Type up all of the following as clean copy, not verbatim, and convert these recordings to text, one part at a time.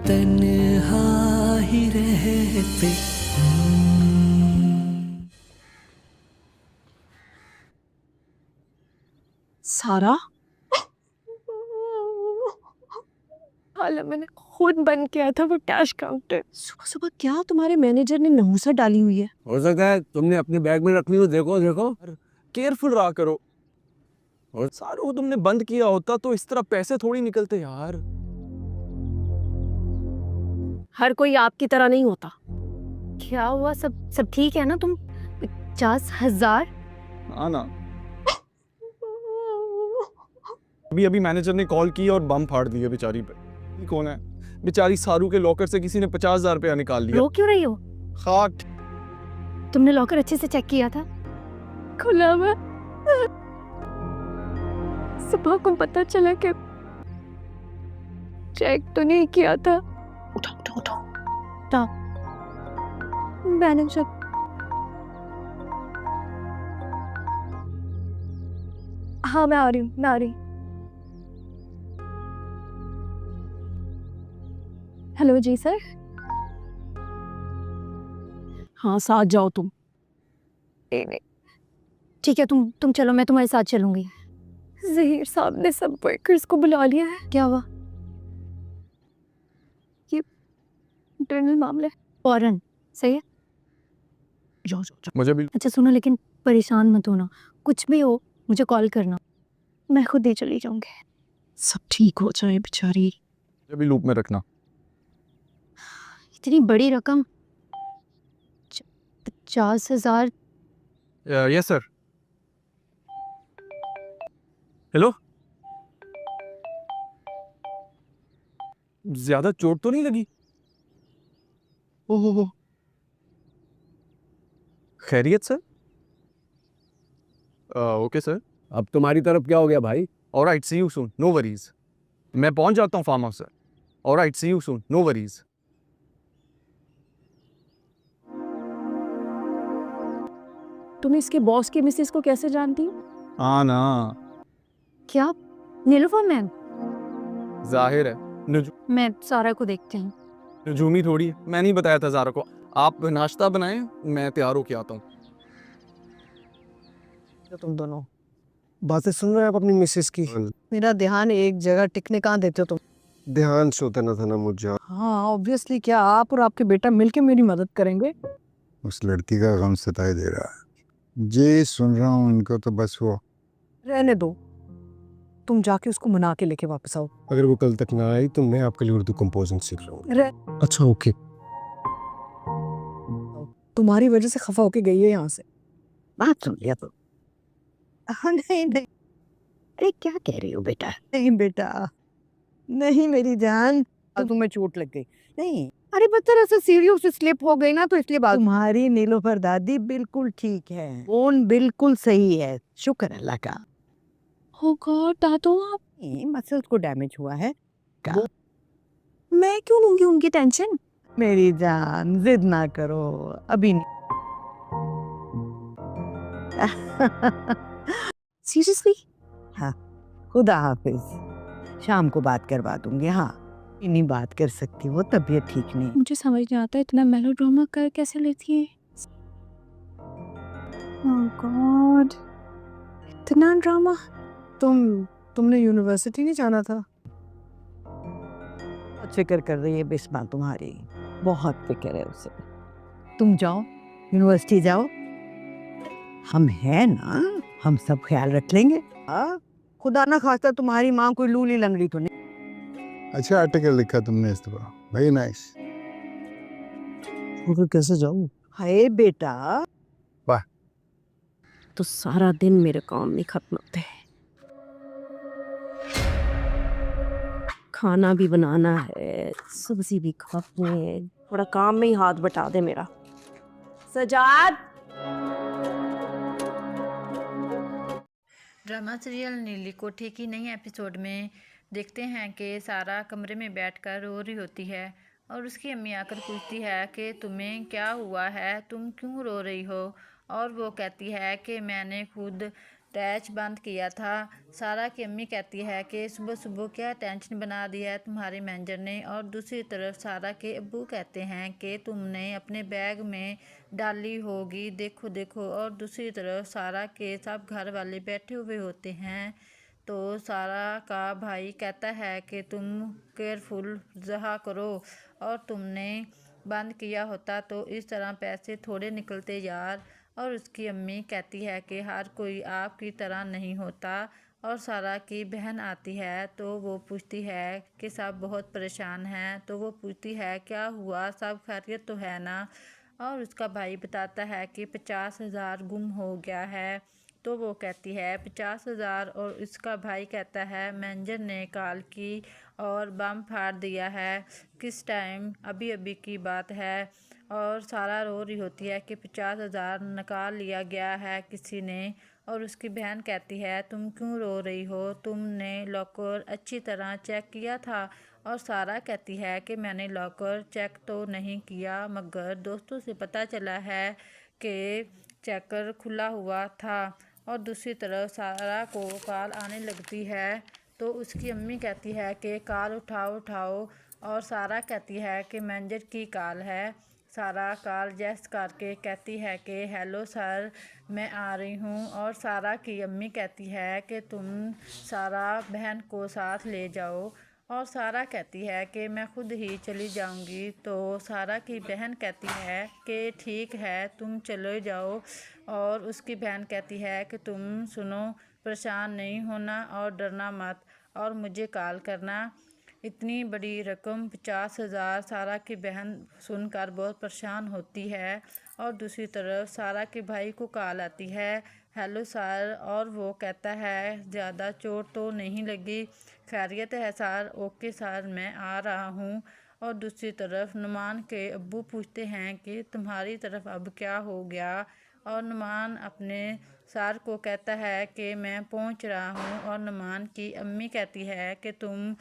तन्हा ही रहते। सारा हाल मैंने खुद बंद किया था वो कैश काउंटर। सुबह सुबह क्या तुम्हारे मैनेजर ने नहुसा डाली हुई है? हो सकता है तुमने अपने बैग में रख ली हो। देखो देखो, केयरफुल रहा करो। और सारों को तुमने बंद किया होता तो इस तरह पैसे थोड़ी निकलते यार। हर कोई आपकी तरह नहीं होता। क्या हुआ? सब ठीक है ना? तुम 50,000? हाँ ना, अभी मैनेजर ने कॉल की और बम फाड़ दिया बेचारी पे। ये कौन है? बेचारी सारू के लॉकर से किसी ने 50,000 रुपया निकाल लिया। रो क्यों रही हो? खाक। तुमने लॉकर अच्छे से चेक किया था? खुला हुआ। सुबह को पता चला कि चेक तो नहीं किया था। उठाओ मैनेजर। हाँ मैं आ रही हूँ। हेलो जी सर। हाँ साथ जाओ तुम। नहीं ठीक है, तुम चलो, मैं तुम्हारे साथ चलूंगी। ज़हीर साहब ने सब वर्कर्स को बुला लिया है। क्या हुआ? ये इंटरनल मामले। फौरन सही है। जाओ। मुझे भी अच्छा सुनो, लेकिन परेशान मत होना, कुछ भी हो मुझे कॉल करना। मैं खुद ही चली जाऊंगी। सब ठीक हो जाए बेचारी। मुझे भी लूप में रखना। इतनी बड़ी रकम 50,000। Yes sir. हेलो, ज्यादा चोट तो नहीं लगी? ओहो, खैरियत सर? Okay sir. अब तुम्हारी तरफ क्या हो गया भाई? Alright, see you soon, no worries. मैं पहुंच जाता हूँ farm house sir. Alright, see you soon, no worries. तुम इसके बॉस की मिसेस को कैसे जानती हो? हाँ ना, क्या नीलूफर मैम? जाहिर है। मैं सारा को देखती हूँ। नजूमी थोड़ी है, मैं नहीं बताया था ज़ारा को। आप नाश्ता बनाएं, मैं तैयार होके आता हूँ। तुम दोनों बातें सुन रहे हो आप अपनी मिसेस की? मेरा ध्यान एक जगह टिकने कहाँ देते हो तुम? ध्यान से उतरना था ना मुझे। हाँ ऑब्वियसली, क्या आप और आपके बेटा मिलके मेरी मदद करेंगे? उस लड़की का गम सताए दे रहा है। जे सुन रहा हूँ इनको तो बस वो। रहने दो, तुम जाके उसको मना के लेके वापस आओ। अगर वो कल तक ना आई तो मैं आपके लिए उर्दू कंपोजिंग सीख रहा हूँ। अच्छा ओके। तुम्हारी वजह से खफा होके गई है यहाँ से। बात सुन लिया तो। हाँ नहीं, अरे क्या कह रही हो बेटा? नहीं बेटा, नहीं मेरी जान, तुम्हें चोट लग गई? नहीं, अरे बस तरह से सीढ़ियों से स्लिप हो गई ना, तो इसलिए बात। तुम्हारी नीलोफर दादी बिल्कुल ठीक है, बोन बिल्कुल सही है, शुक्र अल्लाह का। हो गॉड दादू आप। मसल्स को डैमेज हुआ है का? मैं क्यों लूंगी उनकी टेंशन? मेरी जान जिद ना करो, अभी नहीं। सीरियसली? हाँ, खुदा हाफिज। शाम को बात करवा दूंगी। हाँ, नहीं बात कर सकती, वो तबीयत ठीक नहीं। मुझे समझ नहीं आता इतना मेलोड्रामा कर कैसे लेती है। ओह गॉड, इतना ड्रामा। तुमने यूनिवर्सिटी नहीं जाना था? बहुत फिक्र कर रही है बिस्मा तुम्हारी, बहुत फिक्र है उसे। तुम जाओ, यूनिवर्सिटी जाओ, हम हैं ना, हम सब ख्याल रख लेंगे। हाँ, खुदा ना खास्ता तुम्हारी माँ कोई लूली लंगड़ी तो नहीं। अच्छा आर्टिकल लिखा तुमने इस दफा, वेरी नाइस। फिर कैसे जाऊँ? हाय बेटा, तो सारा दिन मेरे काम नहीं खत्म होते। खाना भी बनाना है, सब्जी भी खानी है, थोड़ा काम में ही हाथ बटा दे मेरा। सजाद। ड्रामा सीरियल नीली कोठी की नई एपिसोड में देखते हैं कि सारा कमरे में बैठकर रो रही होती है और उसकी अम्मी आकर पूछती है कि तुम्हें क्या हुआ है, तुम क्यों रो रही हो। और वो कहती है कि मैंने खुद अटैच बंद किया था। सारा की अम्मी कहती है कि सुबह सुबह क्या टेंशन बना दिया है तुम्हारे मैनेजर ने। और दूसरी तरफ सारा के अब्बू कहते हैं कि तुमने अपने बैग में डाली होगी, देखो देखो। और दूसरी तरफ सारा के सब घर वाले बैठे हुए होते हैं। तो सारा का भाई कहता है कि तुम केयरफुल रहा करो, और तुमने बंद किया होता तो इस तरह पैसे थोड़े निकलते यार। और उसकी अम्मी कहती है कि हर कोई आपकी तरह नहीं होता। और सारा की बहन आती है तो वो पूछती है कि सब बहुत परेशान हैं। तो वो पूछती है क्या हुआ, सब खैरियत तो है ना। और उसका भाई बताता है कि 50,000 गुम हो गया है। तो वो कहती है 50,000। और इसका भाई कहता है मैनेजर ने कॉल की और बम फाड़ दिया है। किस टाइम, अभी अभी की बात है। और सारा रो रही होती है कि 50,000 निकाल लिया गया है किसी ने। और उसकी बहन कहती है तुम क्यों रो रही हो, तुमने लॉकर अच्छी तरह चेक किया था। और सारा कहती है कि मैंने लॉकर चेक तो नहीं किया, मगर दोस्तों से पता चला है कि चेकर खुला हुआ था। और दूसरी तरफ सारा को कॉल आने लगती है। तो उसकी अम्मी कहती है कि कॉल उठाओ उठाओ। और सारा कहती है कि मैनेजर की कॉल है। सारा कॉल जैस करके कहती है कि हेलो सर, मैं आ रही हूँ। और सारा की अम्मी कहती है कि तुम सारा बहन को साथ ले जाओ। और सारा कहती है कि मैं खुद ही चली जाऊंगी। तो सारा की बहन कहती है कि ठीक है तुम चले जाओ। और उसकी बहन कहती है कि तुम सुनो, परेशान नहीं होना और डरना मत, और मुझे कॉल करना। इतनी बड़ी रकम 50,000 सारा की बहन सुनकर बहुत परेशान होती है। और दूसरी तरफ सारा के भाई को कॉल आती है, हेलो सर। और वो कहता है ज़्यादा चोट तो नहीं लगी, खैरियत है सर, ओके सर मैं आ रहा हूँ। और दूसरी तरफ नुमान के अब्बू पूछते हैं कि तुम्हारी तरफ अब क्या हो गया। और नुमान अपने सर को कहता है कि मैं पहुँच रहा हूँ। और नुमान की अम्मी कहती है कि तुम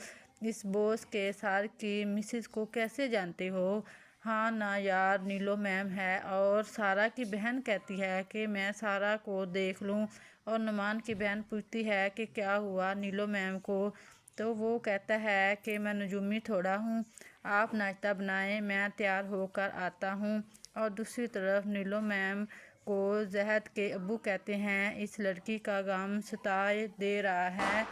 इस बॉस के सर की मिसेस को कैसे जानते हो। हाँ ना यार, नीलो मैम है। और सारा की बहन कहती है कि मैं सारा को देख लूँ। और नुमान की बहन पूछती है कि क्या हुआ नीलो मैम को। तो वो कहता है कि मैं नजूमी थोड़ा हूँ, आप नाश्ता बनाएं, मैं तैयार होकर आता हूँ। और दूसरी तरफ नीलो मैम को जहद के अब्बू कहते हैं इस लड़की का गम सताए दे रहा है।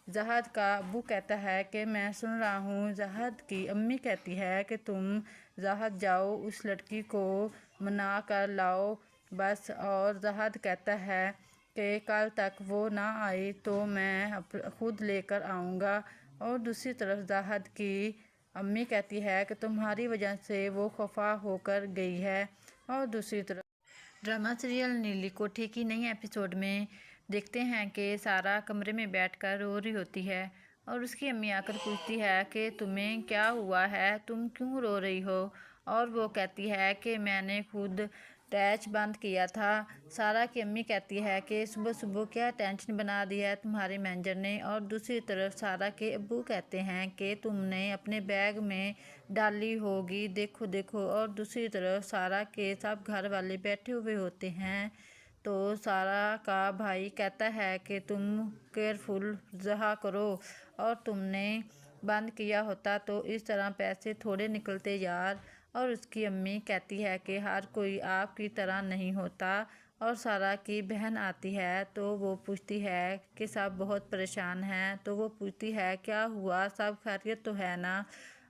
जहद का अब्बू कहता है कि मैं सुन रहा हूँ। जहद की अम्मी कहती है कि तुम जहद जाओ, उस लड़की को मना कर लाओ बस। और जहद कहता है कि कल तक वो ना आई तो मैं खुद लेकर आऊँगा। और दूसरी तरफ जहद की अम्मी कहती है कि तुम्हारी वजह से वो खफा होकर गई है। और दूसरी तरफ ड्रामा सीरियल नीली कोठी की नई एपिसोड में देखते हैं कि सारा कमरे में बैठकर रो रही होती है। और उसकी अम्मी आकर पूछती है कि तुम्हें क्या हुआ है, तुम क्यों रो रही हो। और वो कहती है कि मैंने खुद अटैच बंद किया था। सारा की अम्मी कहती है कि सुबह सुबह क्या टेंशन बना दी है तुम्हारे मैनेजर ने। और दूसरी तरफ सारा के अब्बू कहते हैं कि तुमने अपने बैग में डाली होगी, देखो देखो। और दूसरी तरफ सारा के सब घर वाले बैठे हुए होते हैं। तो सारा का भाई कहता है कि तुम केयरफुल रहा करो, और तुमने बंद किया होता तो इस तरह पैसे थोड़े निकलते यार। और उसकी अम्मी कहती है कि हर कोई आपकी तरह नहीं होता। और सारा की बहन आती है तो वो पूछती है कि सब बहुत परेशान हैं। तो वो पूछती है क्या हुआ, सब खैरियत तो है ना।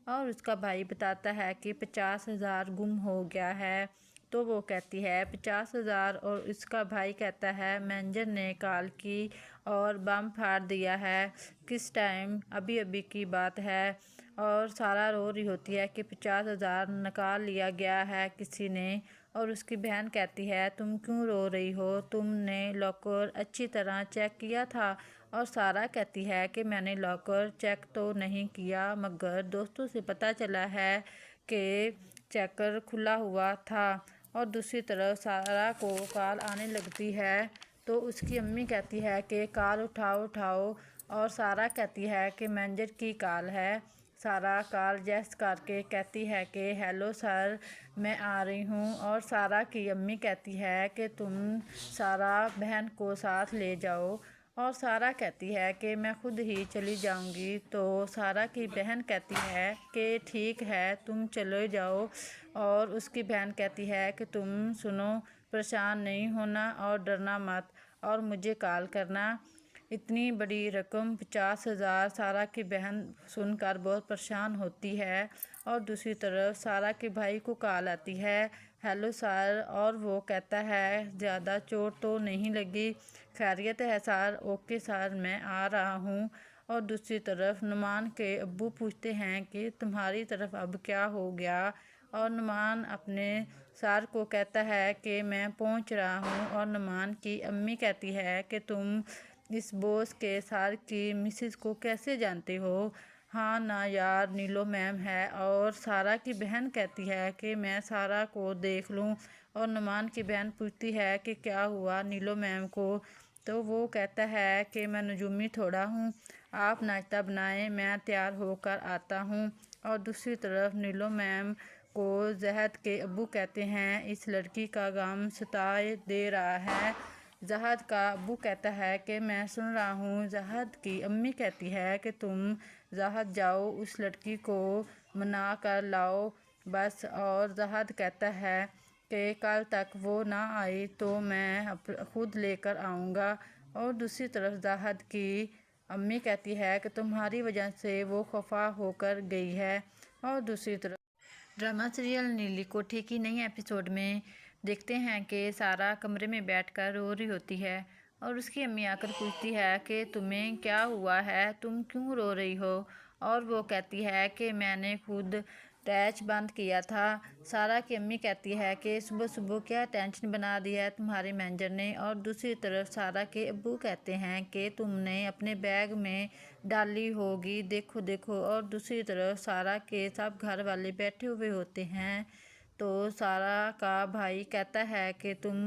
और उसका भाई बताता है कि 50,000 गुम हो गया है। तो वो कहती है 50,000। और इसका भाई कहता है मैनेजर ने कॉल की और बम फाड़ दिया है। किस टाइम, अभी अभी की बात है। और सारा रो रही होती है कि 50,000 निकाल लिया गया है किसी ने। और उसकी बहन कहती है तुम क्यों रो रही हो, तुमने लॉकर अच्छी तरह चेक किया था। और सारा कहती है कि मैंने लॉकर चेक तो नहीं किया, मगर दोस्तों से पता चला है कि चेकर खुला हुआ था। और दूसरी तरफ सारा को कॉल आने लगती है। तो उसकी अम्मी कहती है कि कॉल उठाओ उठाओ। और सारा कहती है कि मैनेजर की कॉल है। सारा कॉल जेस्ट करके कहती है कि हेलो सर मैं आ रही हूँ। और सारा की अम्मी कहती है कि तुम सारा बहन को साथ ले जाओ। और सारा कहती है कि मैं खुद ही चली जाऊंगी। तो सारा की बहन कहती है कि ठीक है तुम चले जाओ। और उसकी बहन कहती है कि तुम सुनो, परेशान नहीं होना और डरना मत और मुझे कॉल करना। इतनी बड़ी रकम 50,000 सारा की बहन सुनकर बहुत परेशान होती है। और दूसरी तरफ सारा के भाई को कॉल आती है, हेलो सर। और वो कहता है ज़्यादा चोट तो नहीं लगी, खैरियत है सर? ओके सर मैं आ रहा हूँ। और दूसरी तरफ नुमान के अब्बू पूछते हैं कि तुम्हारी तरफ अब क्या हो गया। और नुमान अपने सर को कहता है कि मैं पहुँच रहा हूँ। और नुमान की अम्मी कहती है कि तुम इस बॉस के सर की मिसेस को कैसे जानते हो? हाँ ना यार, नीलो मैम है। और सारा की बहन कहती है कि मैं सारा को देख लूँ। और नुमान की बहन पूछती है कि क्या हुआ नीलो मैम को? तो वो कहता है कि मैं नजूमी थोड़ा हूँ, आप नाश्ता बनाएं, मैं तैयार होकर आता हूँ। और दूसरी तरफ नीलो मैम को जहद के अब्बू कहते हैं इस लड़की का गम सताए दे रहा है। जहद का अब्बू कहता है कि मैं सुन रहा हूँ। जहद की अम्मी कहती है कि तुम जहद जाओ उस लड़की को मना कर लाओ बस। और जहद कहता है कि कल तक वो ना आई तो मैं खुद लेकर आऊँगा। और दूसरी तरफ जहद की अम्मी कहती है कि तुम्हारी वजह से वो खफा होकर गई है। और दूसरी तरफ ड्रामा सीरियल नीली कोठी की नई एपिसोड में देखते हैं कि सारा कमरे में बैठकर रो रही होती है। और उसकी अम्मी आकर पूछती है कि तुम्हें क्या हुआ है, तुम क्यों रो रही हो? और वो कहती है कि मैंने खुद टैच बंद किया था। सारा की अम्मी कहती है कि सुबह सुबह क्या टेंशन बना दी है तुम्हारे मैनेजर ने। और दूसरी तरफ सारा के अब्बू कहते हैं कि तुमने अपने बैग में डाली होगी, देखो देखो। और दूसरी तरफ सारा के सब घर वाले बैठे हुए होते हैं। तो सारा का भाई कहता है कि तुम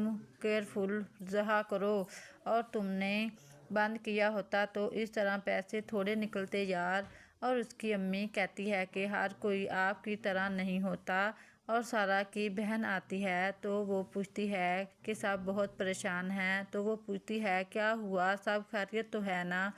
केयरफुल रहा करो और तुमने बंद किया होता तो इस तरह पैसे थोड़े निकलते यार। और उसकी अम्मी कहती है कि हर कोई आपकी तरह नहीं होता। और सारा की बहन आती है तो वो पूछती है कि सब बहुत परेशान हैं। तो वो पूछती है क्या हुआ, सब खैरियत तो है ना?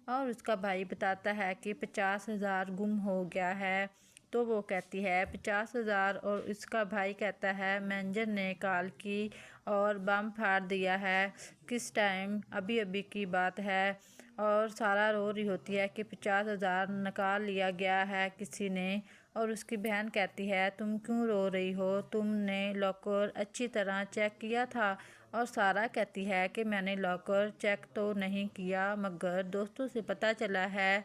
और उसका भाई बताता है कि 50,000 गुम हो गया है। तो वो कहती है 50,000। और उसका भाई कहता है मैनेजर ने कॉल की और बम फाड़ दिया है। किस टाइम? अभी अभी की बात है। और सारा रो रही होती है कि 50,000 निकाल लिया गया है किसी ने। और उसकी बहन कहती है तुम क्यों रो रही हो, तुमने लॉकर अच्छी तरह चेक किया था? और सारा कहती है कि मैंने लॉकर चेक तो नहीं किया, मगर दोस्तों से पता चला है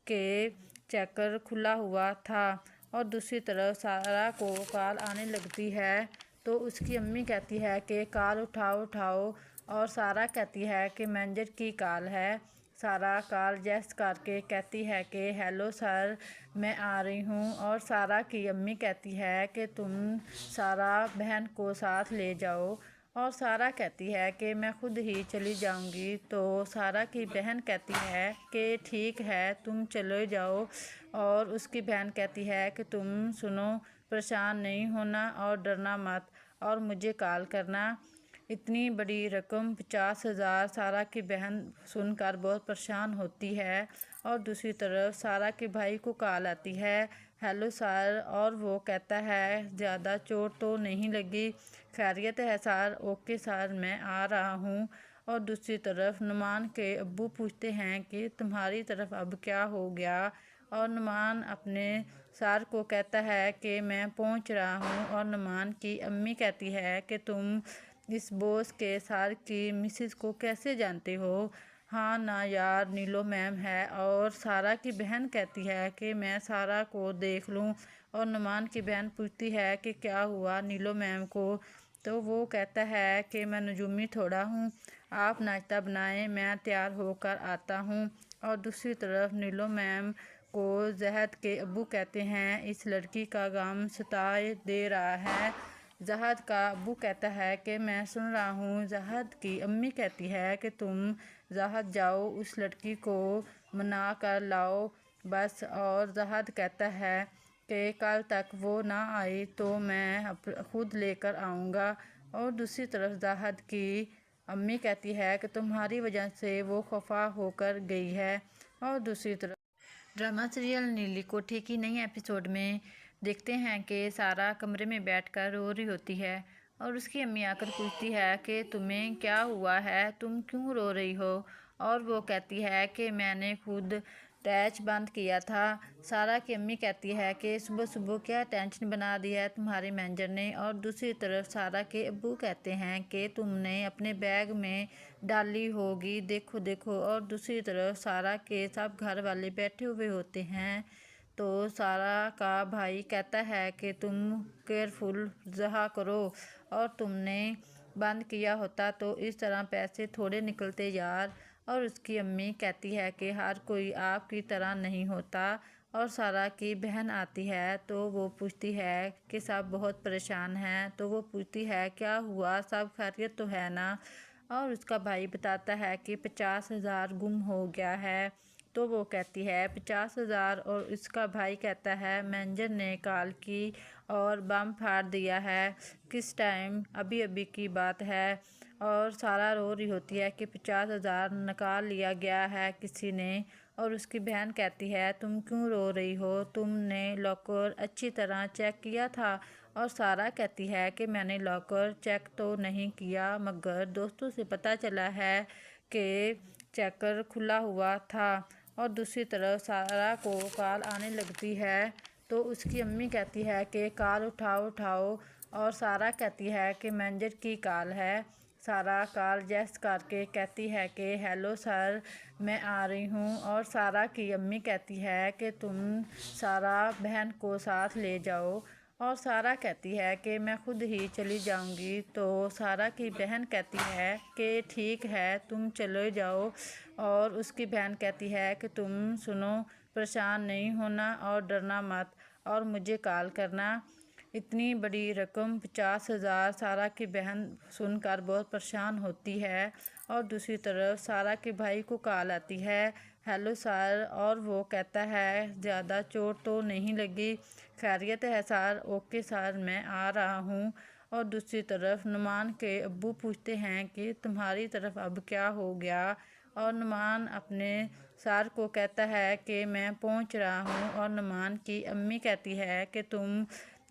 कि चेकर खुला हुआ था। और दूसरी तरफ सारा को कॉल आने लगती है तो उसकी अम्मी कहती है कि कॉल उठाओ उठाओ। और सारा कहती है कि मैनेजर की कॉल है। सारा कॉल जेस्ट करके कहती है कि हेलो सर मैं आ रही हूँ। और सारा की अम्मी कहती है कि तुम सारा बहन को साथ ले जाओ। और सारा कहती है कि मैं खुद ही चली जाऊंगी। तो सारा की बहन कहती है कि ठीक है तुम चले जाओ। और उसकी बहन कहती है कि तुम सुनो, परेशान नहीं होना और डरना मत और मुझे कॉल करना। इतनी बड़ी रकम 50,000 सारा की बहन सुनकर बहुत परेशान होती है। और दूसरी तरफ सारा के भाई को कॉल आती है, हेलो सर। और वो कहता है ज़्यादा चोट तो नहीं लगी, खैरियत है सर? ओके सर मैं आ रहा हूँ। और दूसरी तरफ नुमान के अब्बू पूछते हैं कि तुम्हारी तरफ अब क्या हो गया। और नुमान अपने सर को कहता है कि मैं पहुँच रहा हूँ। और नुमान की अम्मी कहती है कि तुम इस बॉस के सर की मिसेस को कैसे जानते हो? हाँ ना यार, नीलो मैम है। और सारा की बहन कहती है कि मैं सारा को देख लूँ। और नुमान की बहन पूछती है कि क्या हुआ नीलो मैम को? तो वो कहता है कि मैं नजूमी थोड़ा हूँ, आप नाश्ता बनाएं, मैं तैयार होकर आता हूँ। और दूसरी तरफ नीलो मैम को जहद के अब्बू कहते हैं इस लड़की का गम सताए दे रहा है। जहद का अब्बू कहता है कि मैं सुन रहा हूँ। जहद की अम्मी कहती है कि तुम जहद जाओ उस लड़की को मना कर लाओ बस। और जहद कहता है कि कल तक वो ना आई तो मैं खुद लेकर आऊँगा। और दूसरी तरफ जहद की अम्मी कहती है कि तुम्हारी वजह से वो खफा होकर गई है। और दूसरी तरफ ड्रामा सीरियल नीली कोठी की नई एपिसोड में देखते हैं कि सारा कमरे में बैठकर रो रही होती है और उसकी अम्मी आकर पूछती है कि तुम्हें क्या हुआ है, तुम क्यों रो रही हो। और वो कहती है कि मैंने खुद टैच बंद किया था। सारा की अम्मी कहती है कि सुबह सुबह क्या टेंशन बना दी है तुम्हारे मैनेजर ने। और दूसरी तरफ सारा के अब्बू कहते हैं कि तुमने अपने बैग में डाली होगी, देखो देखो। और दूसरी तरफ सारा के सब घर वाले बैठे हुए होते हैं तो सारा का भाई कहता है कि तुम केयरफुल रहा करो और तुमने बंद किया होता तो इस तरह पैसे थोड़े निकलते यार। और उसकी अम्मी कहती है कि हर कोई आपकी तरह नहीं होता। और सारा की बहन आती है तो वो पूछती है कि सब बहुत परेशान हैं। तो वो पूछती है क्या हुआ, सब खैरियत तो है ना। और उसका भाई बताता है कि 50,000 गुम हो गया है। तो वो कहती है 50,000। और इसका भाई कहता है मैनेजर ने कॉल की और बम फाड़ दिया है। किस टाइम, अभी अभी की बात है। और सारा रो रही होती है कि 50,000 निकाल लिया गया है किसी ने। और उसकी बहन कहती है तुम क्यों रो रही हो, तुमने लॉकर अच्छी तरह चेक किया था। और सारा कहती है कि मैंने लॉकर चेक तो नहीं किया मगर दोस्तों से पता चला है कि चेकर खुला हुआ था। और दूसरी तरफ सारा को कॉल आने लगती है तो उसकी अम्मी कहती है कि कॉल उठाओ उठाओ। और सारा कहती है कि मैनेजर की कॉल है। सारा कॉल जैस करके कहती है कि हेलो सर, मैं आ रही हूँ। और सारा की अम्मी कहती है कि तुम सारा बहन को साथ ले जाओ। और सारा कहती है कि मैं खुद ही चली जाऊंगी। तो सारा की बहन कहती है कि ठीक है तुम चले जाओ। और उसकी बहन कहती है कि तुम सुनो, परेशान नहीं होना और डरना मत और मुझे कॉल करना। इतनी बड़ी रकम 50,000 सारा की बहन सुनकर बहुत परेशान होती है। और दूसरी तरफ सारा के भाई को कॉल आती है, हेलो सर। और वो कहता है ज़्यादा चोट तो नहीं लगी, खैरियत है सर। ओके सर, मैं आ रहा हूँ। और दूसरी तरफ नुमान के अब्बू पूछते हैं कि तुम्हारी तरफ अब क्या हो गया। और नुमान अपने सर को कहता है कि मैं पहुँच रहा हूँ। और नुमान की अम्मी कहती है कि तुम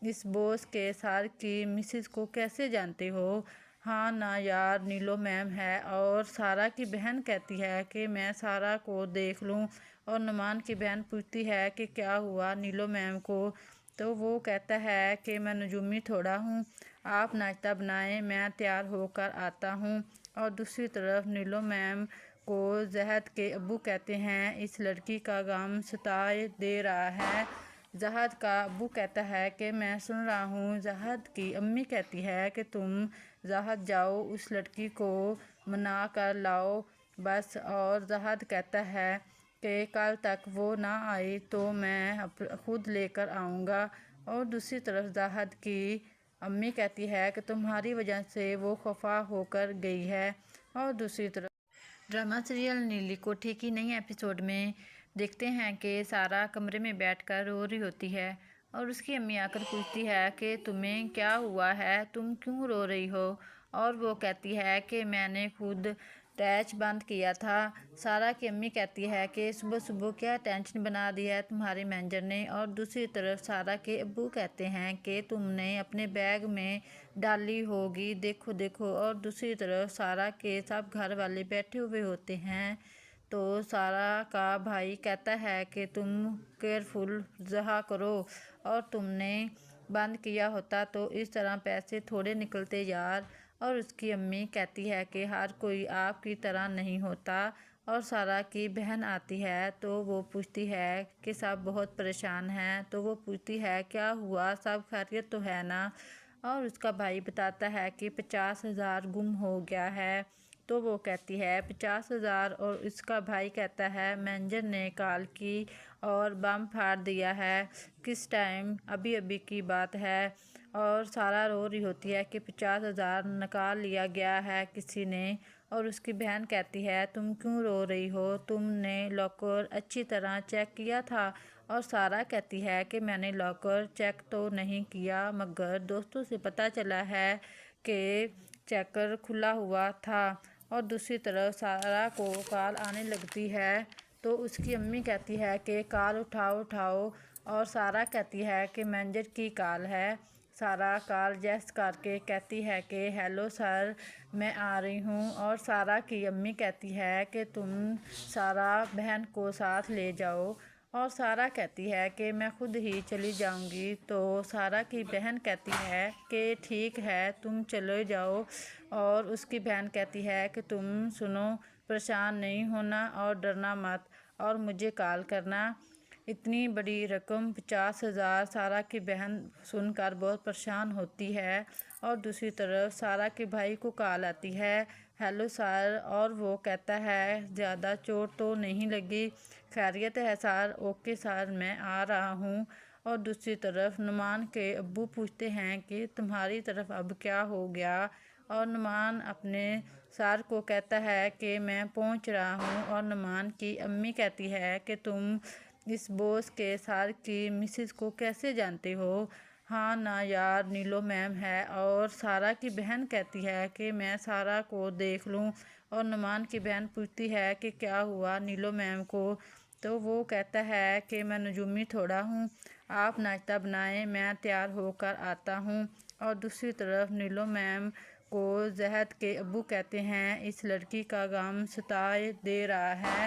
इस बॉस के सर की मिसेस को कैसे जानते हो। हाँ ना यार, नीलो मैम है। और सारा की बहन कहती है कि मैं सारा को देख लूँ। और नुमान की बहन पूछती है कि क्या हुआ नीलो मैम को। तो वो कहता है कि मैं नजूमी थोड़ा हूँ, आप नाश्ता बनाएं, मैं तैयार होकर आता हूँ। और दूसरी तरफ नीलो मैम को जहद के अब्बू कहते हैं इस लड़की का गम सताए दे रहा है। जहद का अब्बू कहता है कि मैं सुन रहा हूँ। जहद की अम्मी कहती है कि तुम जहद जाओ, उस लड़की को मना कर लाओ बस। और जहद कहता है कि कल तक वो ना आई तो मैं खुद लेकर आऊँगा। और दूसरी तरफ जहद की अम्मी कहती है कि तुम्हारी वजह से वो खफा होकर गई है। और दूसरी तरफ ड्रामा सीरियल नीली कोठी की नई एपिसोड में देखते हैं कि सारा कमरे में बैठकर रो रही होती है और उसकी अम्मी आकर पूछती है कि तुम्हें क्या हुआ है, तुम क्यों रो रही हो। और वो कहती है कि मैंने खुद टैच बंद किया था। सारा की अम्मी कहती है कि सुबह सुबह क्या टेंशन बना दी है तुम्हारे मैनेजर ने। और दूसरी तरफ सारा के अब्बू कहते हैं कि तुमने अपने बैग में डाली होगी, देखो देखो। और दूसरी तरफ सारा के सब घर वाले बैठे हुए होते हैं तो सारा का भाई कहता है कि तुम केयरफुल रहा करो और तुमने बंद किया होता तो इस तरह पैसे थोड़े निकलते यार। और उसकी अम्मी कहती है कि हर कोई आपकी तरह नहीं होता। और सारा की बहन आती है तो वो पूछती है कि सब बहुत परेशान हैं। तो वो पूछती है क्या हुआ, सब खैरियत तो है ना। और उसका भाई बताता है कि 50,000 गुम हो गया है। तो वो कहती है 50,000। और इसका भाई कहता है मैनेजर ने कॉल की और बम फाड़ दिया है। किस टाइम, अभी अभी की बात है। और सारा रो रही होती है कि 50,000 निकाल लिया गया है किसी ने। اور اس کی بہن کہتی ہے تم کیوں رو رہی ہو، تم نے لاکر اچھی طرح چیک کیا تھا؟ اور سارہ کہتی ہے کہ میں نے لاکر چیک تو نہیں کیا، مگر دوستوں سے پتہ چلا ہے کہ چیکر کھلا ہوا تھا۔ اور دوسری طرف سارہ کو کال آنے لگتی ہے تو اس کی امی کہتی ہے کہ کال اٹھاؤ، اور سارہ کہتی ہے کہ مینیجر کی کال ہے۔ سارہ کال ریجیکٹ کر کے کہتی ہے کہ ہیلو سر، میں آ رہی ہوں، اور سارہ کی امی کہتی ہے کہ تم سارہ بہن کو ساتھ لے جاؤ، اور سارہ کہتی ہے کہ میں خود ہی چلی جاؤں گی۔ تو سارہ کی بہن کہتی ہے کہ ٹھیک ہے تم چلے جاؤ، اور اس کی بہن کہتی ہے کہ تم سنو، پریشان نہیں ہونا اور ڈرنا مت، اور مجھے کال کرنا۔ اتنی بڑی رقم 50,000 سارہ کی بہن سن کر بہت پریشان ہوتی ہے، اور دوسری طرف سارہ کے بھائی کو کال آتی ہے، ہیلو سر، اور وہ کہتا ہے زیادہ چوٹ تو نہیں لگی؟ خیریت ہے سر؟ اوکے سر، میں آ رہا ہوں۔ اور دوسری طرف نعمان کے ابو پوچھتے ہیں کہ تمہاری طرف اب کیا ہو گیا؟ اور نعمان اپنے سر کو کہتا ہے کہ میں پہنچ رہا ہوں، اور نعمان کی امی کہتی ہے کہ تم اس بوس کے سر کی مسز کو کیسے جانتے ہو؟ ہاں نا یار، نیلو میم ہے۔ اور سارہ کی بہن کہتی ہے کہ میں سارہ کو دیکھ لوں، اور نعمان کی بہن پوچھتی ہے کہ کیا ہوا نیلو میم کو؟ تو وہ کہتا ہے کہ میں نجومی تھوڑا ہوں، آپ ناشتہ بنائیں، میں تیار ہو کر آتا ہوں۔ اور دوسری طرف نیلو میم کو زہد کے ابو کہتے ہیں اس لڑکی کا غم ستائے دے رہا ہے۔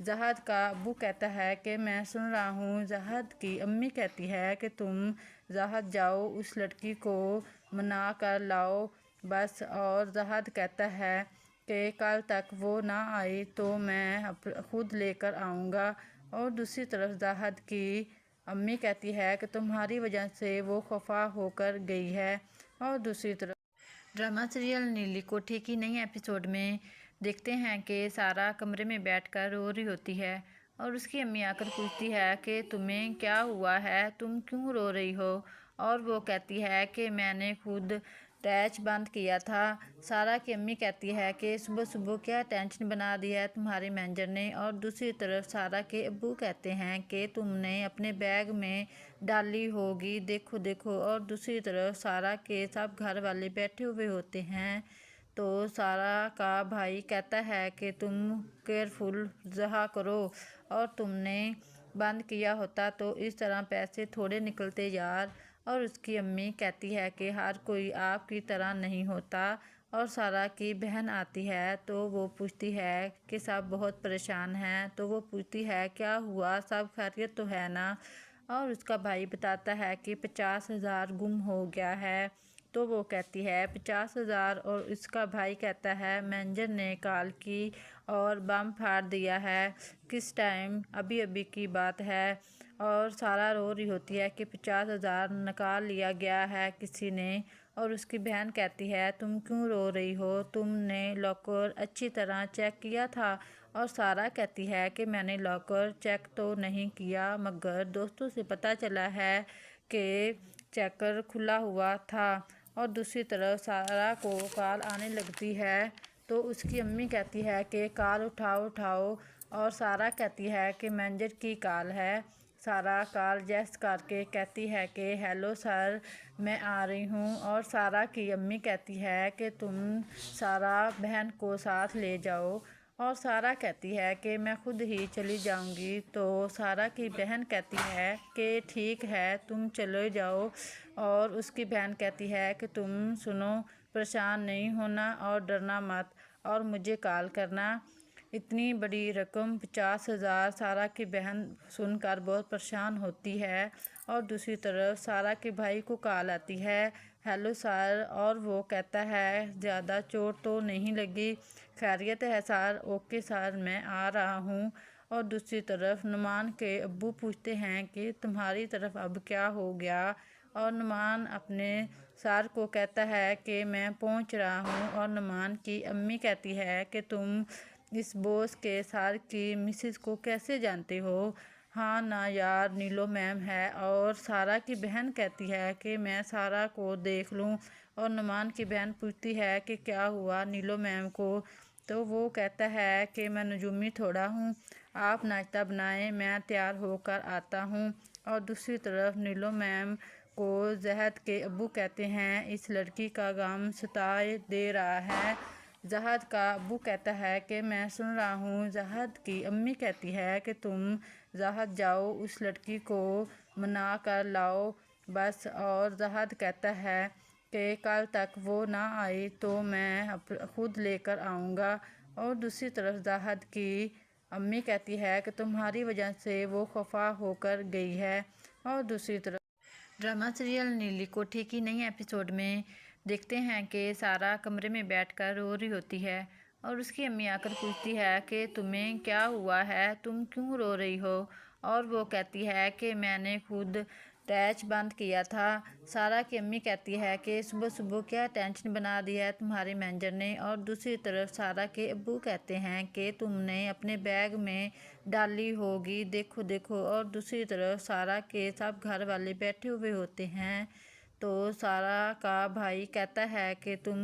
زہد کا ابو کہتا ہے کہ میں سن رہا ہوں۔ زہد کی امی کہتی ہے کہ تم زہد جاؤ، اس لڑکی کو منا کر لاؤ بس۔ اور زہد کہتا ہے کہ کل تک وہ نہ آئی تو میں خود لے کر آؤں گا۔ اور دوسری طرف زہد کی امی کہتی ہے کہ تمہاری وجہ سے وہ خفا ہو کر گئی ہے۔ اور دوسری طرف ڈرامہ سیریل نیلی کوٹھی کی نئی ایپیسوڈ میں دیکھتے ہیں کہ سارہ کمرے میں بیٹھ کر رو رہی ہوتی ہے، اور اس کی امی آ کر پوچھتی ہے کہ تمہیں کیا ہوا ہے، تم کیوں رو رہی ہو؟ اور وہ کہتی ہے کہ میں نے خود ٹیچ بند کیا تھا۔ سارہ کی امی کہتی ہے کہ صبح صبح کیا ٹینشن بنا دی ہے تمہارے مینیجر نے؟ اور دوسری طرف سارہ کے ابو کہتے ہیں کہ تم نے اپنے بیگ میں ڈالی ہوگی، دیکھو۔ اور دوسری طرف سارہ کے سب گھر والے بیٹھے ہوئے ہوتے ہیں تو سارہ کا بھائی کہتا ہے کہ تم کیئرفل رہا کرو، اور تم نے بند کیا ہوتا تو اس طرح پیسے تھوڑے نکلتے یار۔ اور اس کی امی کہتی ہے کہ ہر کوئی آپ کی طرح نہیں ہوتا۔ اور سارہ کی بہن آتی ہے تو وہ پوچھتی ہے کہ سب بہت پریشان ہیں، تو وہ پوچھتی ہے کیا ہوا، سب خیریت تو ہے نا؟ اور اس کا بھائی بتاتا ہے کہ 50,000 گم ہو گیا ہے۔ تو وہ کہتی ہے 50,000، اور اس کا بھائی کہتا ہے مینیجر نے کال کی اور بم پھاڑ دیا ہے۔ کس ٹائم؟ ابھی کی بات ہے۔ اور سارہ رو رہی ہوتی ہے کہ 50,000 نکال لیا گیا ہے کسی نے۔ اور اس کی بہن کہتی ہے تم کیوں رو رہی ہو، تم نے لاکر اچھی طرح چیک کیا تھا؟ اور سارہ کہتی ہے کہ میں نے لاکر چیک تو نہیں کیا، مگر دوستوں سے پتہ چلا ہے کہ چیکر کھلا ہوا تھا۔ اور دوسری طرف سارہ کو کال آنے لگتی ہے تو اس کی امی کہتی ہے کہ کال اٹھاؤ، اور سارہ کہتی ہے کہ مینیجر کی کال ہے۔ سارہ کال ریجیکٹ کر کے کہتی ہے کہ ہیلو سر، میں آ رہی ہوں، اور سارہ کی امی کہتی ہے کہ تم سارہ بہن کو ساتھ لے جاؤ، اور سارہ کہتی ہے کہ میں خود ہی چلی جاؤں گی۔ تو سارہ کی بہن کہتی ہے کہ ٹھیک ہے تم چلے جاؤ، اور اس کی بہن کہتی ہے کہ تم سنو، پریشان نہیں ہونا اور ڈرنا مت، اور مجھے کال کرنا۔ اتنی بڑی رقم 50,000 سارہ کی بہن سن کر بہت پریشان ہوتی ہے، اور دوسری طرف سارہ کے بھائی کو کال آتی ہے، ہیلو سر، اور وہ کہتا ہے زیادہ چوٹ تو نہیں لگی؟ خیریت ہے سر؟ اوکے سر، میں آ رہا ہوں۔ اور دوسری طرف نعمان کے ابو پوچھتے ہیں کہ تمہاری طرف اب کیا ہو گیا؟ اور نعمان اپنے سر کو کہتا ہے کہ میں پہنچ رہا ہوں، اور نعمان کی امی کہتی ہے کہ تم اس بوس کے سر کی مسز کو کیسے جانتے ہو؟ ہاں نا یار، نیلو میم ہے۔ اور سارہ کی بہن کہتی ہے کہ میں سارہ کو دیکھ لوں، اور نعمان کی بہن پوچھتی ہے کہ کیا ہوا نیلو میم کو؟ तो वो कहता है कि मैं नजूमी थोड़ा हूँ, आप नाश्ता बनाएं, मैं तैयार होकर आता हूँ। और दूसरी तरफ नीलो मैम को जहद के अब्बू कहते हैं इस लड़की का गम सताए दे रहा है। जहद का अब्बू कहता है कि मैं सुन रहा हूँ। जहद की अम्मी कहती है कि तुम जहद जाओ, उस लड़की को मना कर लाओ बस। और जहद कहता है कि कल तक वो ना आई तो मैं खुद लेकर आऊँगा। और दूसरी तरफ जहद की अम्मी कहती है कि तुम्हारी वजह से वो खफा होकर गई है। और दूसरी तरफ ड्रामा सीरियल नीली कोठी की नई एपिसोड में देखते हैं कि सारा कमरे में बैठकर रो रही होती है और उसकी अम्मी आकर पूछती है कि तुम्हें क्या हुआ है, तुम क्यों रो रही हो। और वो कहती है कि मैंने खुद टैच बंद किया था। सारा की अम्मी कहती है कि सुबह सुबह क्या टेंशन बना दी है तुम्हारे मैनेजर ने। और दूसरी तरफ सारा के अब्बू कहते हैं कि तुमने अपने बैग में डाली होगी, देखो देखो। और दूसरी तरफ सारा के सब घर वाले बैठे हुए होते हैं तो सारा का भाई कहता है कि तुम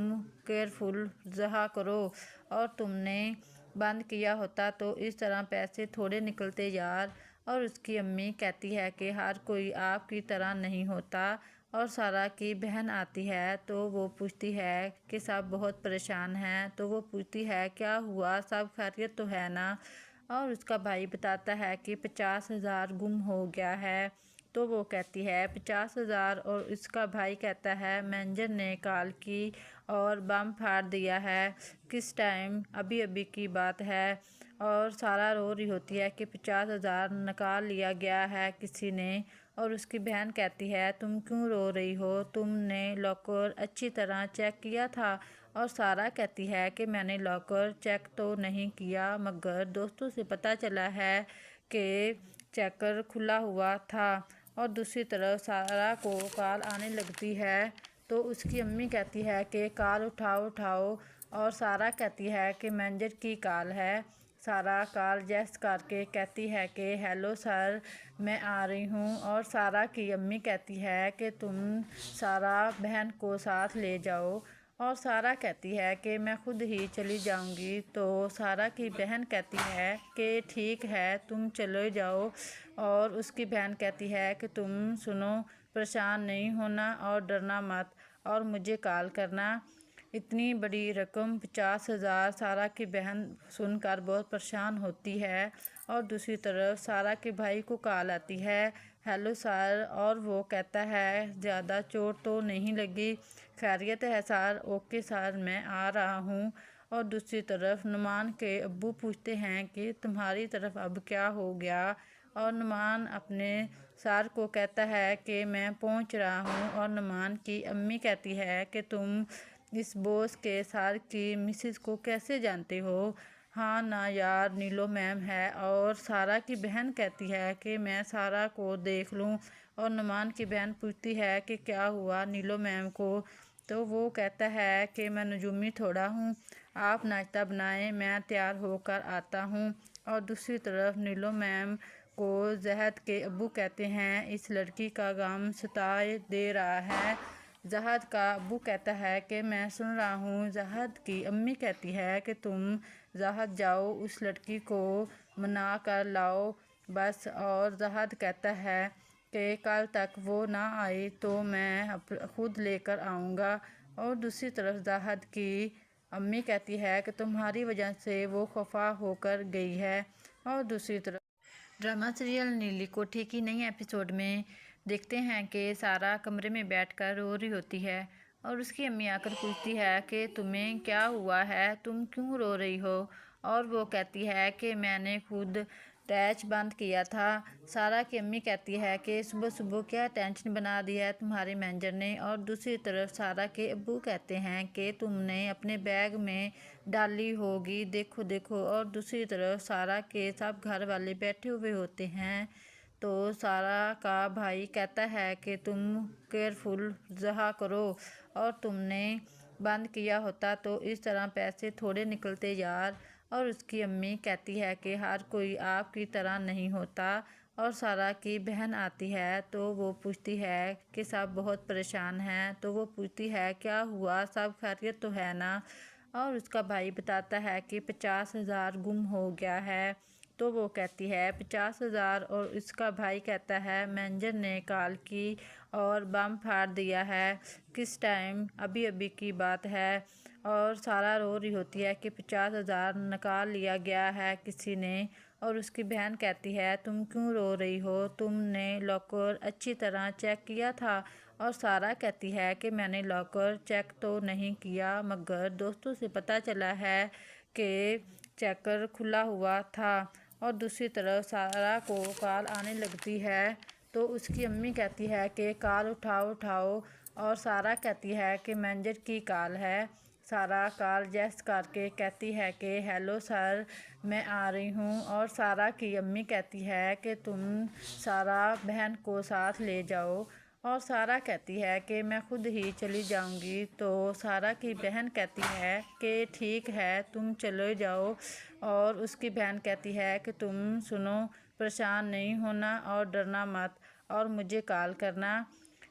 केयरफुल रहा करो, और तुमने बंद किया होता तो इस तरह पैसे थोड़े निकलते यार। और उसकी अम्मी कहती है कि हर कोई आपकी तरह नहीं होता। और सारा की बहन आती है तो वो पूछती है कि सब बहुत परेशान हैं। तो वो पूछती है क्या हुआ, सब खैरियत तो है ना। और उसका भाई बताता है कि 50,000 गुम हो गया है। तो वो कहती है 50,000। और इसका भाई कहता है मैनेजर ने कॉल की और बम फाड़ दिया है। किस टाइम, अभी अभी की बात है। और सारा रो रही होती है कि 50,000 निकाल लिया गया है किसी ने। और उसकी बहन कहती है तुम क्यों रो रही हो, तुमने लॉकर अच्छी तरह चेक किया था। और सारा कहती है कि मैंने लॉकर चेक तो नहीं किया, मगर दोस्तों से पता चला है कि चेकर खुला हुआ था। और दूसरी तरफ सारा को कॉल आने लगती है तो उसकी अम्मी कहती है कि कॉल उठाओ उठाओ। और सारा कहती है कि मैनेजर की कॉल है। सारा कॉल जैस करके कहती है कि हेलो सर, मैं आ रही हूँ। और सारा की अम्मी कहती है कि तुम सारा बहन को साथ ले जाओ। और सारा कहती है कि मैं खुद ही चली जाऊंगी। तो सारा की बहन कहती है कि ठीक है तुम चले जाओ। और उसकी बहन कहती है कि तुम सुनो, परेशान नहीं होना और डरना मत, और मुझे कॉल करना। इतनी बड़ी रकम 50,000 सारा की बहन सुनकर बहुत परेशान होती है। और दूसरी तरफ सारा के भाई को कॉल आती है हेलो सर। और वो कहता है ज़्यादा चोट तो नहीं लगी, खैरियत है सर, ओके सर मैं आ रहा हूँ। और दूसरी तरफ नुमान के अब्बू पूछते हैं कि तुम्हारी तरफ अब क्या हो गया। और नुमान अपने सर को कहता है कि मैं पहुँच रहा हूँ। और नुमान की अम्मी कहती है कि तुम इस बॉस के सर की मिसेस को कैसे जानते हो। हाँ ना यार, नीलो मैम है। और सारा की बहन कहती है कि मैं सारा को देख लूँ। और नुमान की बहन पूछती है कि क्या हुआ नीलो मैम को। तो वो कहता है कि मैं नजूमी थोड़ा हूँ, आप नाश्ता बनाएं, मैं तैयार होकर आता हूँ। और दूसरी तरफ नीलो मैम को जहद के अब्बू कहते हैं इस लड़की का गम सताए दे रहा है। जहद का अब्बू कहता है कि मैं सुन रहा हूँ। जहद की अम्मी कहती है कि तुम जहद जाओ, उस लड़की को मना कर लाओ बस। और जहद कहता है कि कल तक वो ना आई तो मैं खुद लेकर आऊँगा। और दूसरी तरफ जहद की अम्मी कहती है कि तुम्हारी वजह से वो खफा होकर गई है। और दूसरी तरफ ड्रामा सीरियल नीली कोठी की नई एपिसोड में देखते हैं कि सारा कमरे में बैठकर रो रही होती है और उसकी अम्मी आकर पूछती है कि तुम्हें क्या हुआ है, तुम क्यों रो रही हो। और वो कहती है कि मैंने खुद टैच बंद किया था। सारा की अम्मी कहती है कि सुबह सुबह क्या टेंशन बना दी है तुम्हारे मैनेजर ने। और दूसरी तरफ सारा के अब्बू कहते हैं कि तुमने अपने बैग में डाली होगी, देखो देखो। और दूसरी तरफ सारा के सब घर वाले बैठे हुए होते हैं तो सारा का भाई कहता है कि तुम केयरफुल रहा करो, और तुमने बंद किया होता तो इस तरह पैसे थोड़े निकलते यार। और उसकी अम्मी कहती है कि हर कोई आपकी तरह नहीं होता। और सारा की बहन आती है तो वो पूछती है कि सब बहुत परेशान हैं। तो वो पूछती है क्या हुआ, सब खैरियत तो है ना। اور اس کا بھائی بتاتا ہے کہ 50,000 گم ہو گیا ہے۔ تو وہ کہتی ہے 50,000 اور اس کا بھائی کہتا ہے مینیجر نے کال کی اور بم پھاڑ دیا ہے۔ کس ٹائم؟ ابھی ابھی کی بات ہے۔ اور سارا رو رہی ہوتی ہے کہ 50,000 نکال لیا گیا ہے کسی نے۔ اور اس کی بہن کہتی ہے تم کیوں رو رہی ہو، تم نے لاکر اچھی طرح چیک کیا تھا؟ اور سارا کہتی ہے کہ میں نے لاکر چیک تو نہیں کیا، مگر دوستوں سے پتہ چلا ہے کہ چیکر کھلا ہوا تھا۔ اور دوسری طرف سارا کو کال آنے لگتی ہے تو اس کی امی کہتی ہے کہ کال اٹھاؤ اور سارا کہتی ہے کہ مینیجر کی کال ہے۔ سارا کال جیس کر کے کہتی ہے کہ ہیلو سر، میں آ رہی ہوں۔ اور سارا کی امی کہتی ہے کہ تم سارا بہن کو ساتھ لے جاؤ۔ اور سارا کہتی ہے کہ میں خود ہی چلی جاؤں گی۔ تو سارا کی بہن کہتی ہے کہ ٹھیک ہے تم چلے جاؤ۔ اور اس کی بہن کہتی ہے کہ تم سنو، پریشان نہیں ہونا اور ڈرنا مت اور مجھے کال کرنا۔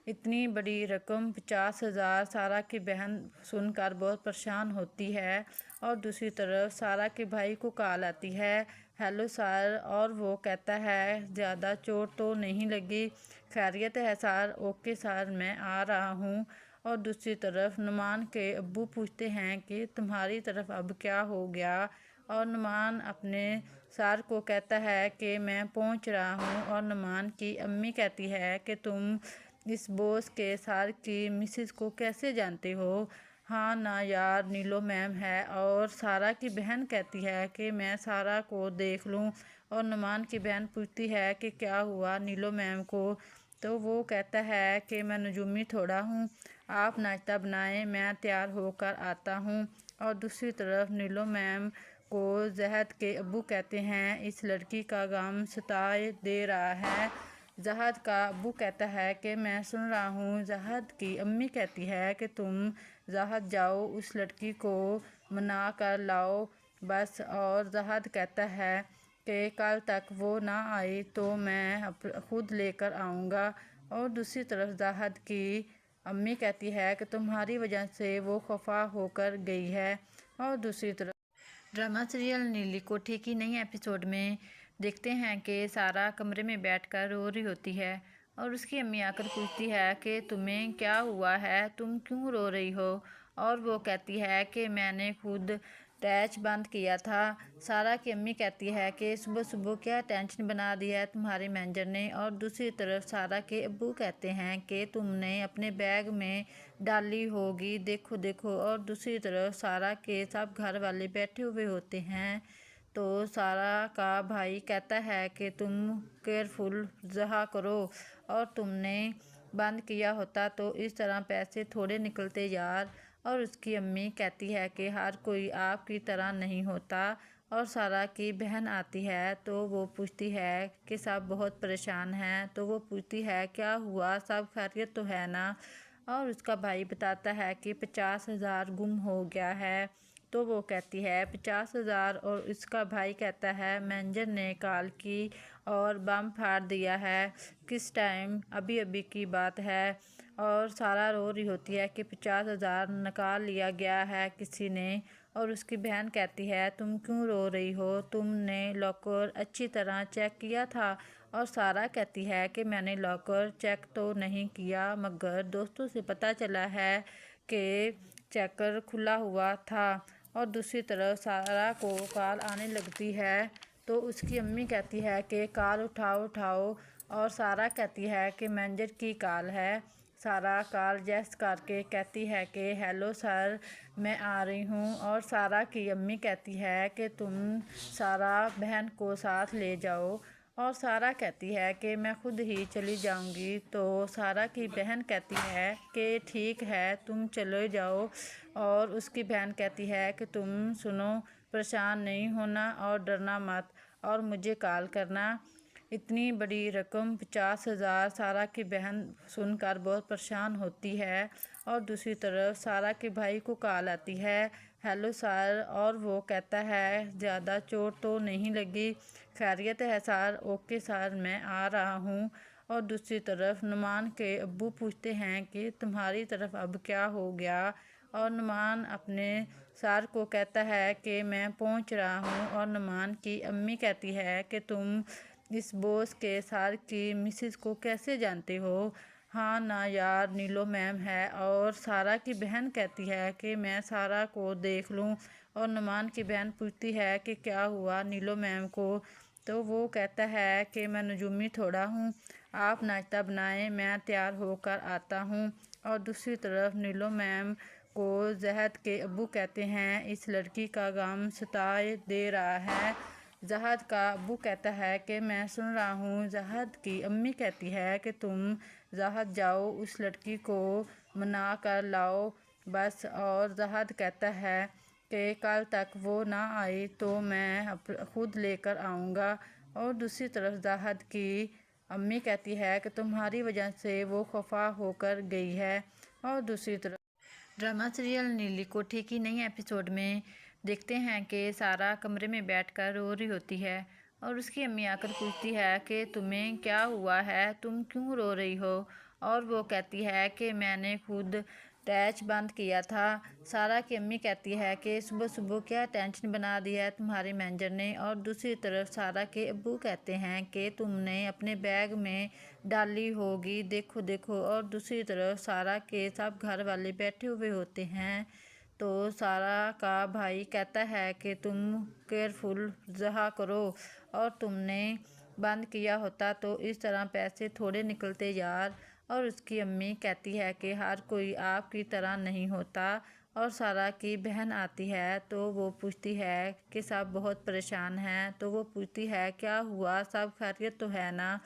اتنی بڑی رقم 50,000 سارا کی بہن سن کر بہت پریشان ہوتی ہے۔ اور دوسری طرف سارا کے بھائی کو کال آتی ہے، ہیلو سر، اور وہ کہتا ہے زیادہ چوٹ تو نہیں لگی؟ خیریت ہے سر؟ اوکے سر، میں آ رہا ہوں۔ اور دوسری طرف نعمان کے ابو پوچھتے ہیں کہ تمہاری طرف اب کیا ہو گیا؟ اور نعمان اپنے سر کو کہتا ہے کہ میں پہنچ رہا ہوں۔ اور نعمان کی امی کہتی ہے کہ تم اس بوس کے سر کی مسز کو کیسے جانتے ہو؟ ہاں نا یار، نیلو میم ہے۔ اور سارا کی بہن کہتی ہے کہ میں سارا کو دیکھ لوں۔ اور نعمان کی بہن پوچھتی ہے کہ کیا ہوا نیلو میم کو؟ تو وہ کہتا ہے کہ میں نجومی تھوڑا ہوں، آپ ناشتہ بنائیں، میں تیار ہو کر آتا ہوں۔ اور دوسری طرف نیلو میم کو زہد کے ابو کہتے ہیں اس لڑکی کا غم ستائے دے رہا ہے۔ زہد کا ابو کہتا ہے کہ میں سن رہا ہوں۔ زہد کی امی کہتی ہے کہ تم زہد جاؤ، اس لڑکی کو منا کر لاؤ بس۔ اور زہد کہتا ہے کہ کل تک وہ نہ آئی تو میں خود لے کر آؤں گا۔ اور دوسری طرف زہد کی امی کہتی ہے کہ تمہاری وجہ سے وہ خفا ہو کر گئی ہے۔ اور دوسری طرف ڈرامہ سیریل نیلی کوٹھی کی نئی ایپیسوڈ میں دیکھتے ہیں کہ سارا کمرے میں بیٹھ کر رو رہی ہوتی ہے اور اس کی امی آ کر پوچھتی ہے کہ تمہیں کیا ہوا ہے، تم کیوں رو رہی ہو؟ اور وہ کہتی ہے کہ میں نے خود ٹیچ بند کیا تھا۔ سارا کی امی کہتی ہے کہ صبح صبح کیا ٹینشن بنا دی ہے تمہارے مینیجر نے۔ اور دوسری طرف سارا کے ابو کہتے ہیں کہ تم نے اپنے بیگ میں ڈالی ہوگی، دیکھو دیکھو۔ اور دوسری طرف سارا کے سب گھر والے بیٹھے ہوئے ہوتے ہیں تو سارا کا بھائی کہتا ہے کہ تم کیئرفل رہا کرو، اور تم نے بند کیا ہوتا تو اس طرح پیسے تھوڑے نکلتے یار۔ اور اس کی امی کہتی ہے کہ ہر کوئی آپ کی طرح نہیں ہوتا۔ اور سارا کی بہن آتی ہے تو وہ پوچھتی ہے کہ سب بہت پریشان ہیں۔ تو وہ پوچھتی ہے کیا ہوا، سب خیریت تو ہے نا؟ اور اس کا بھائی بتاتا ہے کہ 50,000 گم ہو گیا ہے۔ تو وہ کہتی ہے 50,000 اور اس کا بھائی کہتا ہے مینیجر نے کال کی اور بم پھاڑ دیا ہے۔ کس ٹائم؟ ابھی ابھی کی بات ہے۔ اور سارا رو رہی ہوتی ہے کہ 50,000 نکال لیا گیا ہے کسی نے۔ اور اس کی بہن کہتی ہے تم کیوں رو رہی ہو، تم نے لاکر اچھی طرح چیک کیا تھا؟ اور سارا کہتی ہے کہ میں نے لاکر چیک تو نہیں کیا، مگر دوستوں سے پتہ چلا ہے کہ چیکر کھلا ہوا تھا۔ اور دوسری طرف سارا کو کال آنے لگتی ہے تو اس کی امی کہتی ہے کہ کال اٹھاؤ۔ اور سارا کہتی ہے کہ مینیجر کی کال ہے۔ سارا کال جیس کر کے کہتی ہے کہ ہیلو سر، میں آ رہی ہوں۔ اور سارا کی امی کہتی ہے کہ تم سارا بہن کو ساتھ لے جاؤ۔ اور سارا کہتی ہے کہ میں خود ہی چلی جاؤں گی۔ تو سارا کی بہن کہتی ہے کہ ٹھیک ہے تم چلے جاؤ۔ اور اس کی بہن کہتی ہے کہ تم سنو، پریشان نہیں ہونا اور ڈرنا مت اور مجھے کال کرنا۔ اتنی بڑی رقم 50,000 سارا کی بہن سن کر بہت پریشان ہوتی ہے۔ اور دوسری طرف سارا کے بھائی کو کال آتی ہے، ہیلو سر، اور وہ کہتا ہے زیادہ چوٹ تو نہیں لگی؟ خیریت ہے سر؟ اوکے سر، میں آ رہا ہوں۔ اور دوسری طرف نعمان کے ابو پوچھتے ہیں کہ تمہاری طرف اب کیا ہو گیا؟ और नुमान अपने सार को कहता है कि मैं पहुंच रहा हूं। और नुमान की अम्मी कहती है कि तुम इस बॉस के सार की मिसेस को कैसे जानते हो? हाँ ना यार, नीलो मैम है। और सारा की बहन कहती है कि मैं सारा को देख लूं। और नुमान की बहन पूछती है कि क्या हुआ नीलो मैम को? तो वो कहता है कि मैं नजूमी थोड़ा हूँ, आप नाश्ता बनाएं, मैं तैयार होकर आता हूँ। और दूसरी तरफ नीलो मैम को जहद के अब्बू कहते हैं इस लड़की का गम सताए दे रहा है। जहद का अब्बू कहता है कि मैं सुन रहा हूँ। जहद की अम्मी कहती है कि तुम जहद जाओ, उस लड़की को मना कर लाओ बस। और जहद कहता है कि कल तक वो ना आई तो मैं खुद लेकर आऊँगा। और दूसरी तरफ जहद की अम्मी कहती है कि तुम्हारी वजह से वो खफा होकर गई है। और दूसरी तरफ ड्रामा सीरियल नीली कोठी की नई एपिसोड में देखते हैं कि सारा कमरे में बैठकर रो रही होती है और उसकी अम्मी आकर पूछती है कि तुम्हें क्या हुआ है, तुम क्यों रो रही हो? और वो कहती है कि मैंने खुद टैच बंद किया था। सारा की अम्मी कहती है कि सुबह सुबह क्या टेंशन बना दी है तुम्हारे मैनेजर ने। और दूसरी तरफ सारा के अब्बू कहते हैं कि तुमने अपने बैग में डाली होगी, देखो देखो। और दूसरी तरफ सारा के सब घर वाले बैठे हुए होते हैं तो सारा का भाई कहता है कि तुम केयरफुल रहा करो और तुमने बंद किया होता तो इस तरह पैसे थोड़े निकलते यार। और उसकी अम्मी कहती है कि हर कोई आपकी तरह नहीं होता। और सारा की बहन आती है तो वो पूछती है कि सब बहुत परेशान हैं। तो वो पूछती है क्या हुआ, सब खैरियत तो है ना?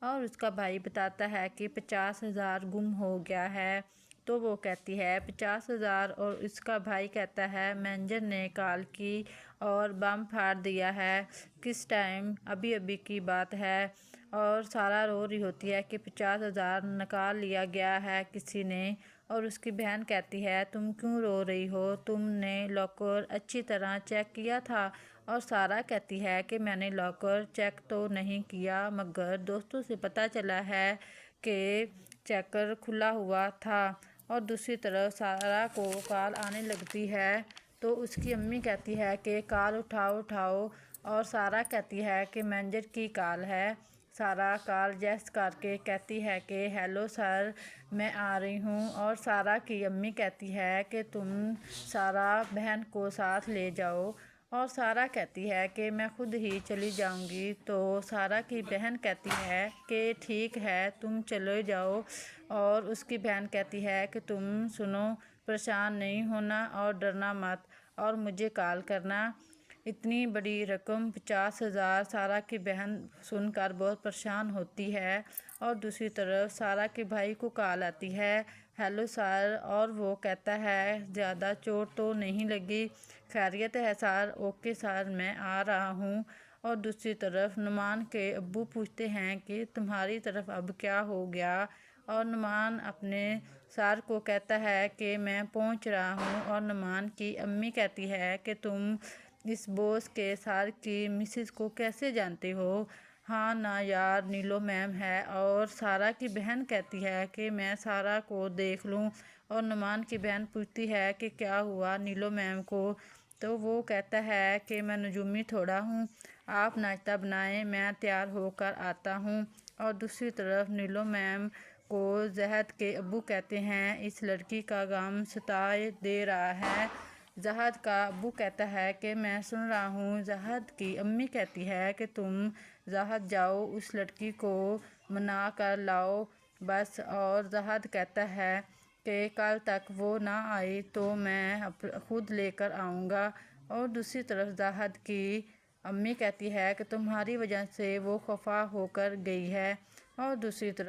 और उसका भाई बताता है कि 50,000 गुम हो गया है। तो वो कहती है 50,000? और उसका भाई कहता है मैनेजर ने कॉल की और बम फाड़ दिया है। किस टाइम? अभी अभी की बात है। और सारा रो रही होती है कि 50,000 निकाल लिया गया है किसी ने। और उसकी बहन कहती है तुम क्यों रो रही हो, तुमने लॉकर अच्छी तरह चेक किया था? और सारा कहती है कि मैंने लॉकर चेक तो नहीं किया, मगर दोस्तों से पता चला है कि चेकर खुला हुआ था। और दूसरी तरफ सारा को कॉल आने लगती है तो उसकी अम्मी कहती है कि कॉल उठाओ। और सारा कहती है कि मैनेजर की कॉल है। सारा कॉल जैस करके कहती है कि हेलो सर, मैं आ रही हूँ। और सारा की अम्मी कहती है कि तुम सारा बहन को साथ ले जाओ। और सारा कहती है कि मैं खुद ही चली जाऊंगी। तो सारा की बहन कहती है कि ठीक है, तुम चले जाओ। और उसकी बहन कहती है कि तुम सुनो, परेशान नहीं होना और डरना मत और मुझे कॉल करना। इतनी बड़ी रकम 50,000 सारा की बहन सुनकर बहुत परेशान होती है। और दूसरी तरफ सारा के भाई को कॉल आती है हेलो सर। और वो कहता है ज़्यादा चोट तो नहीं लगी, खैरियत है सर? ओके सर, मैं आ रहा हूँ। और दूसरी तरफ नुमान के अब्बू पूछते हैं कि तुम्हारी तरफ अब क्या हो गया? और नुमान अपने सर को कहता है कि मैं पहुँच रहा हूँ। और नुमान की अम्मी कहती है कि तुम इस बॉस के सर की मिसेस को कैसे जानते हो? हाँ ना यार, नीलो मैम है। और सारा की बहन कहती है कि मैं सारा को देख लूं। और नुमान की बहन पूछती है कि क्या हुआ नीलो मैम को? तो वो कहता है कि मैं नजूमी थोड़ा हूँ, आप नाश्ता बनाएं, मैं तैयार होकर आता हूँ। और दूसरी तरफ नीलो मैम को जहद के अब्बू कहते हैं इस लड़की का गम सताए दे रहा है। जहद का अब्बू कहता है कि मैं सुन रहा हूँ। जहद की अम्मी कहती है कि तुम जहद जाओ, उस लड़की को मना कर लाओ बस। और जहद कहता है कि कल तक वो ना आई तो मैं खुद लेकर आऊँगा। और दूसरी तरफ जहद की अम्मी कहती है कि तुम्हारी वजह से वो खफा होकर गई है। और दूसरी तरफ